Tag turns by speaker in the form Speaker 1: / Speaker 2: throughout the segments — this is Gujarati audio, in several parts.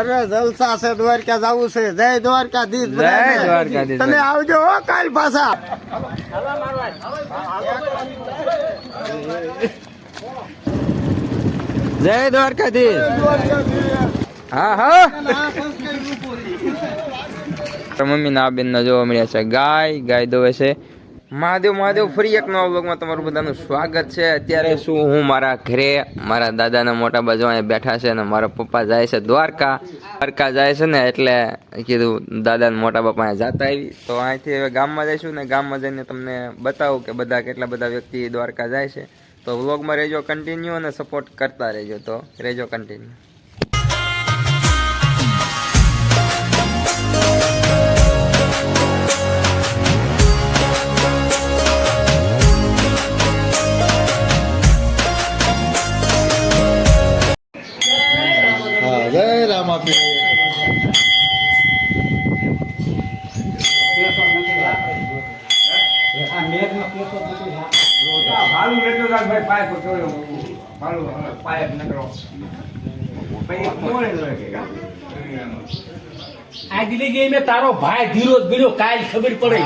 Speaker 1: અરે જલસા છે, દ્વારકા જવું છે. જય દ્વારકાધીશ.
Speaker 2: જય દ્વારકાધીશ.
Speaker 1: તમે આવજો હો કાલ પાછા.
Speaker 2: જય દ્વારકાધીશ. હા હા મમ્મી ના બેન ના જોવા મળ્યા છે. ગાય દોવે છે. મહાદેવ ફરી એક નવા બ્લોગમાં તમારું બધાનું સ્વાગત છે. અત્યારે શું હું મારા ઘરે મારા દાદાના મોટા બાજુ અહીંયા બેઠા છે અને મારા પપ્પા જાય છે દ્વારકા જાય છે ને, એટલે કીધું દાદાના મોટા બાપા અહીંયા જતા આવી તો અહીંથી હવે ગામમાં જઈશું ને ગામમાં જઈને તમને બતાવું કે બધા કેટલા બધા વ્યક્તિ દ્વારકા જાય છે. તો વ્લોગમાં રહેજો કન્ટિન્યુ અને સપોર્ટ કરતા રહેજો. તો રહેજો કન્ટિન્યુ.
Speaker 1: જય રામાપીર.
Speaker 3: આ દિલે ગઈ મેં તારો ભાઈ ધીરો બીડો કાલ ખબર પડે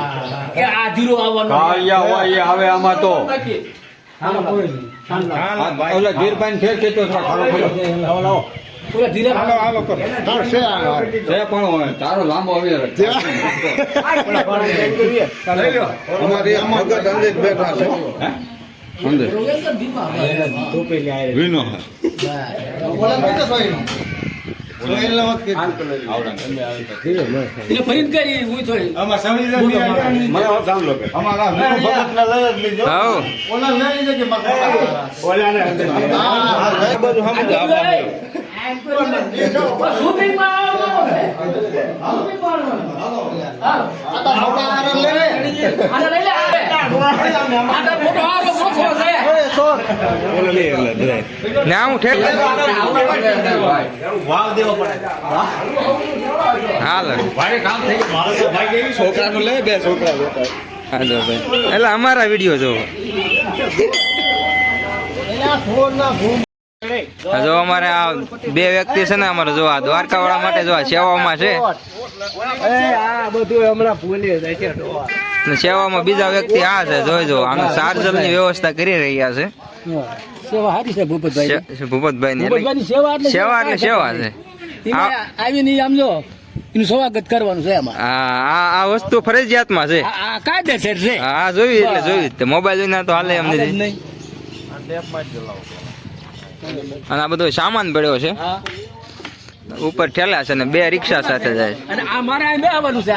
Speaker 3: કે આ ધીરો આવવાનો
Speaker 4: આવે આમાં તો ઓલા ધીરભાઈ ફેર કેતો તારો લાંબો આવી
Speaker 3: ફરીદ કરી હું થોડી
Speaker 4: છોકરાનું લે બે છોકરા
Speaker 2: એટલે અમારા વિડીયો જોવો. જો અમારે આ બે વ્યક્તિ છે ને, અમારે જો આ દ્વારકા વાળા માટે જો આ સેવામાં છે ને સેવામાં બીજા વ્યક્તિ આ છે. જોઈજો આનું ચાર્જર ની વ્યવસ્થા કરી રહ્યા છે
Speaker 3: સેવા હારી છે ભૂપતભાઈ
Speaker 2: ભૂપતભાઈ ની
Speaker 3: સેવા
Speaker 2: સેવા એટલે સેવા છે.
Speaker 3: આવીને આમ જો એનું સ્વાગત કરવાનું છે એમાં.
Speaker 2: આ વસ્તુ ફરજિયાતમાં છે.
Speaker 3: આ કાયદેસર છે.
Speaker 2: હા જોયું એટલે જોયું. મોબાઈલ વિના તો હાલે એમ નથી. અને આ બધો સામાન પડ્યો છે ઉપર ઠેલા છે ને બે રિક્ષા સાથે જાય.
Speaker 3: અને આ મારા બે આવવાનું છે.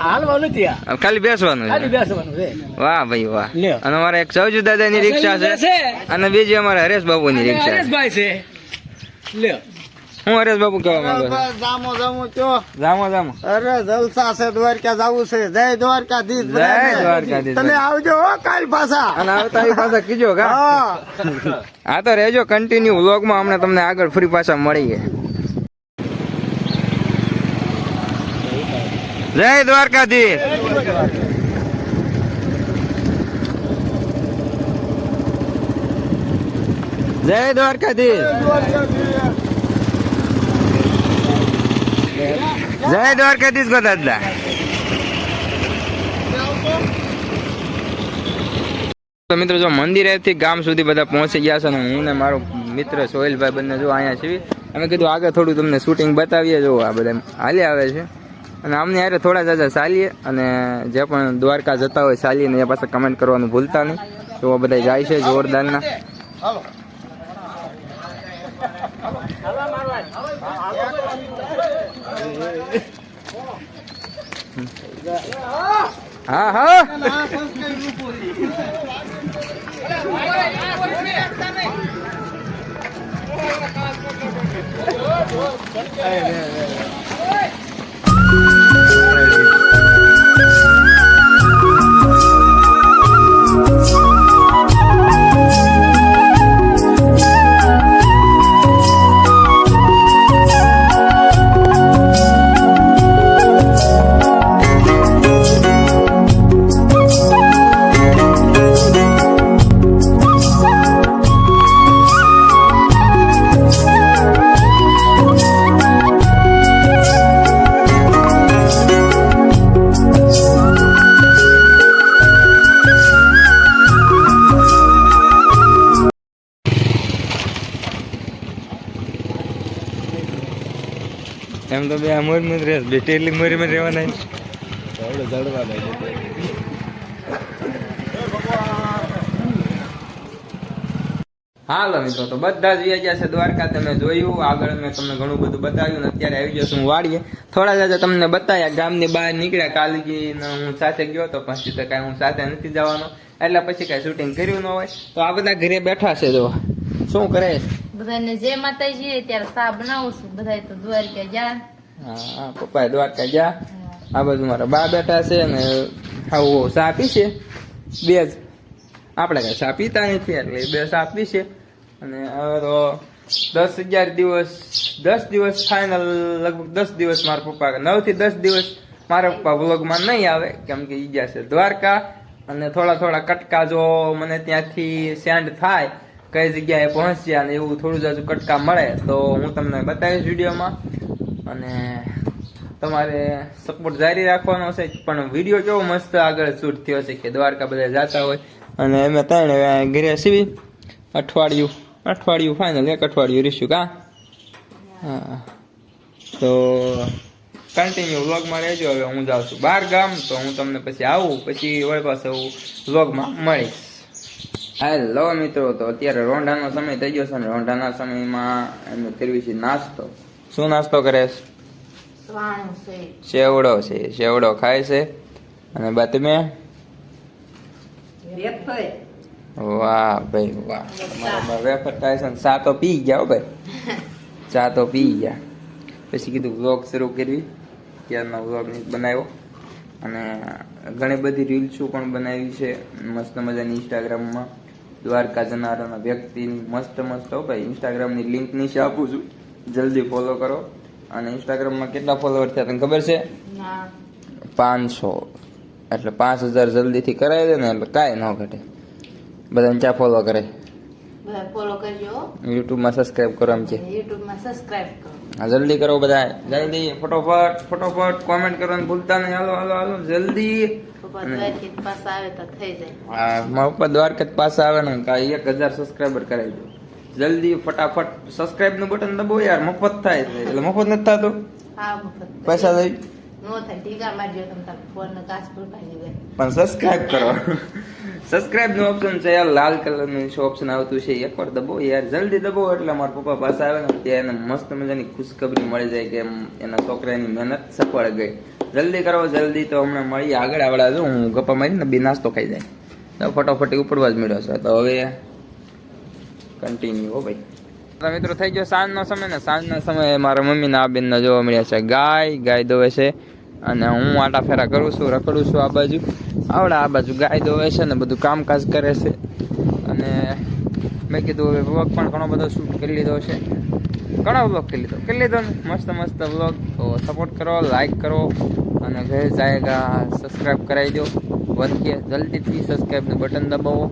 Speaker 3: હાલવાનું નથી,
Speaker 2: ખાલી બેસવાનું છે.
Speaker 3: ખાલી બેસવાનું છે.
Speaker 2: વાહ ભાઈ વાહ.
Speaker 3: લ્યો.
Speaker 2: અને અમારે એક સૌજુ દાદા ની રિક્ષા છે અને બીજી અમારે હરેશ બાબુ ની રિક્ષા છે.
Speaker 3: હરેશભાઈ છે. લ્યો
Speaker 2: હું હરેશ બાબુ કહેવા માંગુ છું. જામો
Speaker 1: અરે જલસા છે, દ્વારકા જવું છે. જય દ્વારકાધીશ.
Speaker 2: જય દ્વારકાધીશ.
Speaker 1: તમે આવજો હો કાલ પાછા.
Speaker 2: અને આવતા એ પાછા કીજો કા.
Speaker 1: હા
Speaker 2: હા તો રહેજો કન્ટિન્યુ વ્લોગમાં. હમણાં તમને આગળ ફરી પાછા મળીએ. જય દ્વારકાધીશ. જય દ્વારકાધીશ. જય દ્વારકાધીશ ગો દાદા. તો મિત્રો જો મંદિરેથી ગામ સુધી બધા પહોંચી ગયા છે અને હું ને મારો મિત્ર સોહેલભાઈ બંને જો અહીંયા છીએ. અમે કીધું આગળ થોડું તમને શૂટિંગ બતાવીએ. જો આ બધા હાલી આવે છે અને આમને યારે થોડા જાજા ચાલીએ અને જે પણ દ્વારકા જતા હોય ચાલીએ ને એ પાસે કમેન્ટ કરવાનું ભૂલતા નહીં. તો આ બધા જાય છે જોરદારના. હા હા એમ તો બે આ મોર માં રહે બે ટેલી મોરી માં રહેવાના હાલો મિત્રો તો બધા જ વ્યા ગયા છે દ્વારકા. તમે જોયું આગળ મેં તમને ઘણું બધું બતાવ્યું ને અત્યારે આવી ગયો છું હું વાડીએ. થોડા દાદા તમને બતાવ્યા ગામની બહાર નીકળ્યા. કાલજી હું સાથે ગયો તો પછી તો કાંઈ હું સાથે નથી જવાનો એટલે પછી કાંઈ શૂટિંગ કર્યું ન હોય. તો આ બધા ઘરે બેઠા છે જો શું કરે
Speaker 5: બધાને જય માતાજી. અત્યારે સા બનાવું છું. બધા તો દ્વારકા જા.
Speaker 2: હા પપ્પા દ્વારકા જા. આ બાજુ મારા બા બેઠા છે ને આવું સા પીશે બે જ. આપણે કાંઈ સા પીતા નથી એટલે બે સા પીશે. અને હવે તો 10 દિવસ ફાઇનલ લગભગ 10 દિવસ મારા પપ્પા 9 થી 10 દિવસ મારા પપ્પા વ્લોગમાં નહીં આવે કેમ કે ઈ ગયા છે દ્વારકા. અને થોડા કટકા જો મને ત્યાંથી સેન્ડ થાય કઈ જગ્યાએ પહોંચ્યા ને એવું થોડું જાજુ કટકા મળે તો હું તમને બતાવીશ વિડીયોમાં. અને તમારે સપોર્ટ જારી રાખવાનો છે. પણ વિડીયો કેવો મસ્ત આગળ શૂટ થયો છે કે દ્વારકા બધા જતા હોય અને અમે ત્રણ ઘરે સીવી અઠવાડિયું ફાઇનલ 1 અઠવાડિયું રીશું કા. હા તો કન્ટિન્યુ વ્લોગમાં રહેજો. હવે હું જાઉં છું બહાર ગામ તો હું તમને પછી આવું પછી વળી પાસે હું વ્લોગમાં મળીશ. હેલો મિત્રો તો અત્યારે રોંઢાનો સમય થઈ ગયો છે ને રોંઢાના સમયમાં એમને કરવી છે નાસ્તો. શું નાસ્તો કરે છે? સેવડો છે. સેવડો ખાય છે. અને બા તમે? વાહ ભાઈ વાહ. તમારા વેફર ખાય છે. ચા તો પી ગયા ભાઈ. ચા તો પી ગયા. પછી કીધું વ્લોગ શરૂ કરવી. ત્યારનો વ્લોગ બનાવ્યો અને ઘણી બધી રીલ્સો પણ બનાવી છે મસ્ત મજાની ઇન્સ્ટાગ્રામમાં. દ્વારકા જનારાના વ્યક્તિની મસ્ત ભાઈ ઇન્સ્ટાગ્રામની લિંક નીચે આપું છું. જલ્દી ફોલો કરો. અને ઇન્સ્ટાગ્રામમાં કેટલા ફોલોવર થયા તને ખબર છે? 500. એટલે 5000 જલ્દીથી કરાવી દે ને એટલે કાંઈ ન ઘટે. બધાને ચા ફોલો કરે.
Speaker 5: બધા ફોલો કરજો.
Speaker 2: યુટ્યુબમાં સબસ્ક્રાઇબ કરો એમ છે.
Speaker 5: યુટ્યુબમાં સબસ્ક્રાઇબ કરો.
Speaker 2: હા જલ્દી કરો બધા. જલ્દી ફટોફટ કોમેન્ટ કરવાનું ભૂલતા નહીં. હાલો જલ્દી.
Speaker 5: પપ્પા દ્વારકા પાછા આવે તો થઈ જાય.
Speaker 2: હા મારા પપ્પા દ્વારકા પાછા આવે ને 1000 સબસ્ક્રાઇબર કરાવી દો જલ્દી ફટાફટ. સબસ્ક્રાઇબ નું બટન દબાવો યાર. મફત થાય એટલે મફત નથી થતું.
Speaker 5: હા મફત
Speaker 2: પૈસા દઈ
Speaker 5: નો થાય. ટીકા મારજો તમે તાર ફોન નો કાચ પર ભાઈ જાય.
Speaker 2: પણ સબસ્ક્રાઇબ કરો. સબસ્ક્રાઇબ નું ઓપ્શન છે યાર લાલ કલર નું ઓપ્શન આવતું છે એકવાર દબાવો યાર. જલ્દી દબાવો એટલે મારા પપ્પા પાસે આવે ને ત્યાં એને મસ્ત મજાની ખુશખબરી મળી જાય કે એના છોકરાની મહેનત સફળ ગઈ. જલ્દી કરો જલ્દી. તો હમણાં મળીએ આગળ. આવડા જો હું ગપ્પા મારીને બી નાસ્તો ખાઈ જાય તો ફટોફટી ઉપડવા જ મળ્યો છે. તો હવે કન્ટિન્યુ હો ભાઈ. મિત્રો થઈ ગયો સાંજનો સમય ને સાંજના સમયે મારા મમ્મીના આ બેનને જોવા મળ્યા છે ગાય દોવે છે. અને હું આટા ફેરા કરું છું રખડું છું આ બાજુ ગાય દોવે છે ને બધું કામકાજ કરે છે. અને મેં કીધું હવે વ્લોગ પણ ઘણો બધો શૂટ કરી લીધો છે. ઘણો વ્લોગ કરી લીધો ને મસ્ત વ્લોગ. તો સપોર્ટ કરો, લાઈક કરો અને ઘરે જાયગા સબસ્ક્રાઈબ કરાવી દો. વધીએ જલ્દીથી સબસ્ક્રાઈબનું બટન દબાવો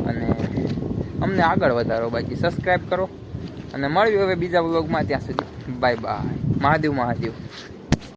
Speaker 2: અને અમને આગળ વધારો. બાકી સબસ્ક્રાઈબ કરો અને મળ્યું હવે બીજા વ્લોગમાં. ત્યાં સુધી બાય. મહાદેવ.